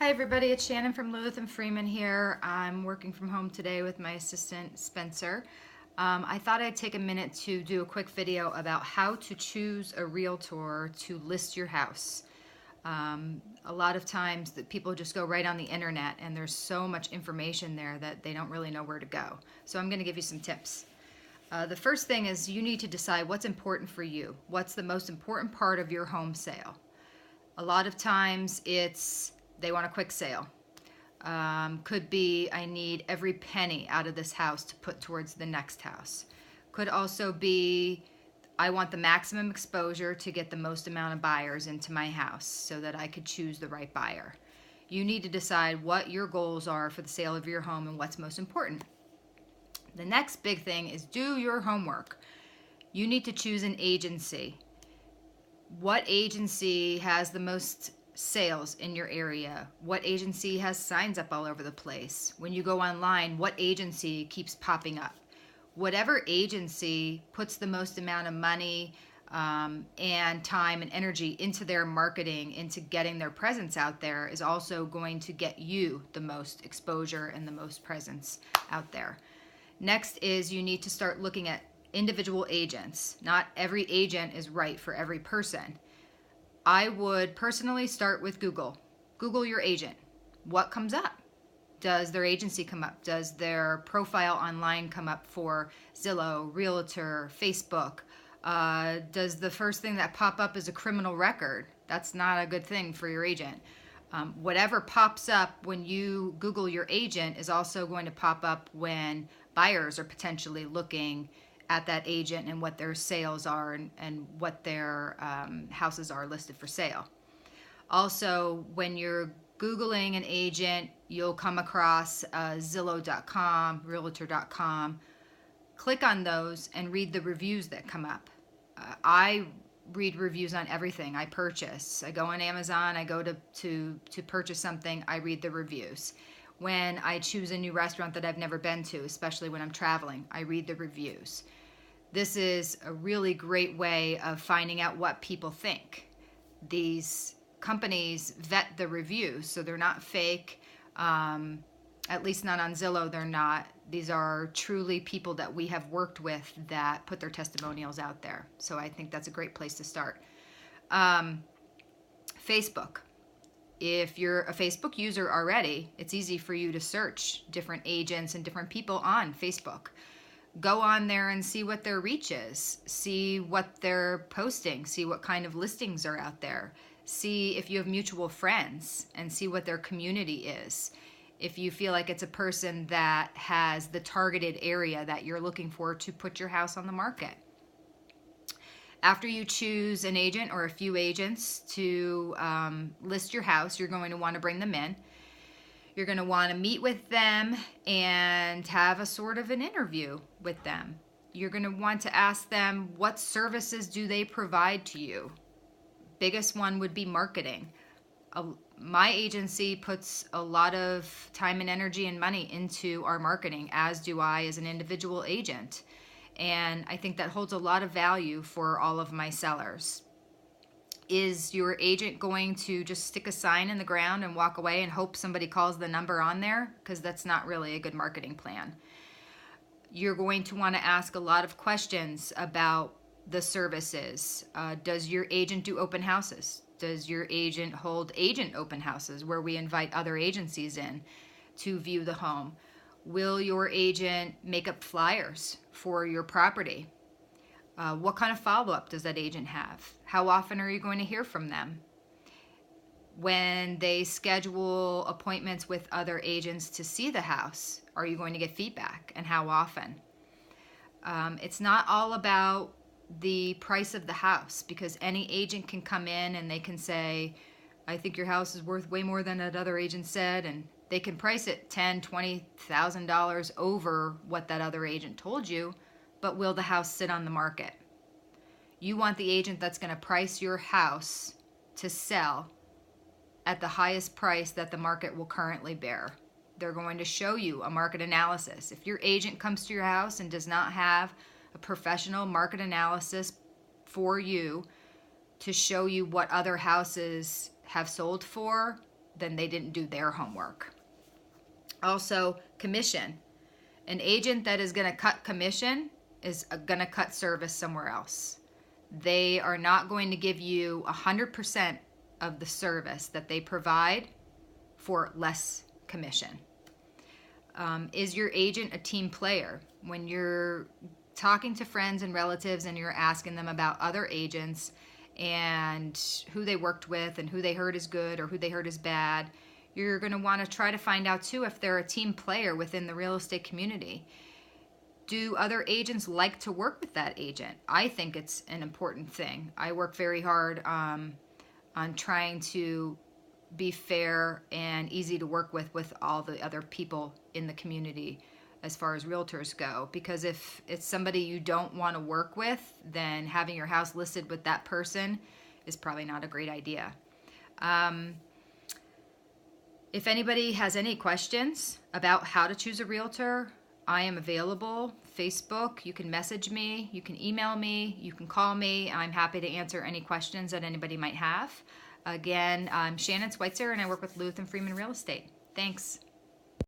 Hi everybody, it's Shannon from Lilith and Freeman here. I'm working from home today with my assistant Spencer. I thought I'd take a minute to do a quick video about how to choose a realtor to list your house. A lot of times that people just go right on the internet and there's so much information there that they don't really know where to go. So I'm going to give you some tips. The first thing is you need to decide what's important for you. What's the most important part of your home sale? A lot of times it's they want a quick sale. Could be I need every penny out of this house to put towards the next house. Could also be I want the maximum exposure to get the most amount of buyers into my house so that I could choose the right buyer. You need to decide what your goals are for the sale of your home and what's most important. The next big thing is do your homework. You need to choose an agency. What agency has the most sales in your area? What agency has signs up all over the place? When you go online, what agency keeps popping up? Whatever agency puts the most amount of money and time and energy into their marketing, into getting their presence out there, is also going to get you the most exposure and the most presence out there. Next is you need to start looking at individual agents. Not every agent is right for every person. I would personally start with Google. Google your agent. What comes up? Does their agency come up? Does their profile online come up for Zillow, Realtor, Facebook? Does the first thing that pop up is a criminal record? That's not a good thing for your agent. Whatever pops up when you Google your agent is also going to pop up when buyers are potentially looking at that agent and what their sales are and what their houses are listed for sale. Also, when you're Googling an agent, you'll come across Zillow.com, Realtor.com. Click on those and read the reviews that come up. I read reviews on everything I purchase. I go on Amazon, I go to purchase something, I read the reviews. When I choose a new restaurant that I've never been to, especially when I'm traveling, I read the reviews. This is a really great way of finding out what people think. These companies vet the reviews, so they're not fake. At least not on Zillow, they're not. These are truly people that we have worked with that put their testimonials out there. So I think that's a great place to start. Facebook. If you're a Facebook user already, it's easy for you to search different agents and different people on Facebook. Go on there and see what their reach is. See what they're posting. See what kind of listings are out there. See if you have mutual friends and see what their community is. If you feel like it's a person that has the targeted area that you're looking for to put your house on the market. After you choose an agent or a few agents to list your house, you're going to want to bring them in. You're going to want to meet with them and have a sort of an interview with them. You're going to want to ask them what services do they provide to you. Biggest one would be marketing. My agency puts a lot of time and energy and money into our marketing, as do I as an individual agent. And I think that holds a lot of value for all of my sellers. Is your agent going to just stick a sign in the ground and walk away and hope somebody calls the number on there? Because that's not really a good marketing plan. You're going to want to ask a lot of questions about the services. Does your agent do open houses? Does your agent hold agent open houses where we invite other agencies in to view the home? Will your agent make up flyers for your property? What kind of follow-up does that agent have? How often are you going to hear from them? When they schedule appointments with other agents to see the house, are you going to get feedback, and how often? It's not all about the price of the house, because any agent can come in and they can say, I think your house is worth way more than that other agent said, and they can price it $10,000, $20,000 over what that other agent told you. But will the house sit on the market? You want the agent that's going to price your house to sell at the highest price that the market will currently bear. They're going to show you a market analysis. If your agent comes to your house and does not have a professional market analysis for you to show you what other houses have sold for, then they didn't do their homework. Also, commission. An agent that is going to cut commission is going to cut service somewhere else. They are not going to give you 100% of the service that they provide for less commission. Is your agent a team player? When you're talking to friends and relatives and you're asking them about other agents and who they worked with and who they heard is good or who they heard is bad, you're going to want to try to find out too if they're a team player within the real estate community. Do other agents like to work with that agent? I think it's an important thing. I work very hard on trying to be fair and easy to work with all the other people in the community as far as realtors go, because if it's somebody you don't want to work with, then having your house listed with that person is probably not a great idea. If anybody has any questions about how to choose a realtor, I am available. Facebook, you can message me, you can email me, you can call me. I'm happy to answer any questions that anybody might have. Again, I'm Shannon Schweitzer, and I work with Lewis and Freeman Real Estate. Thanks.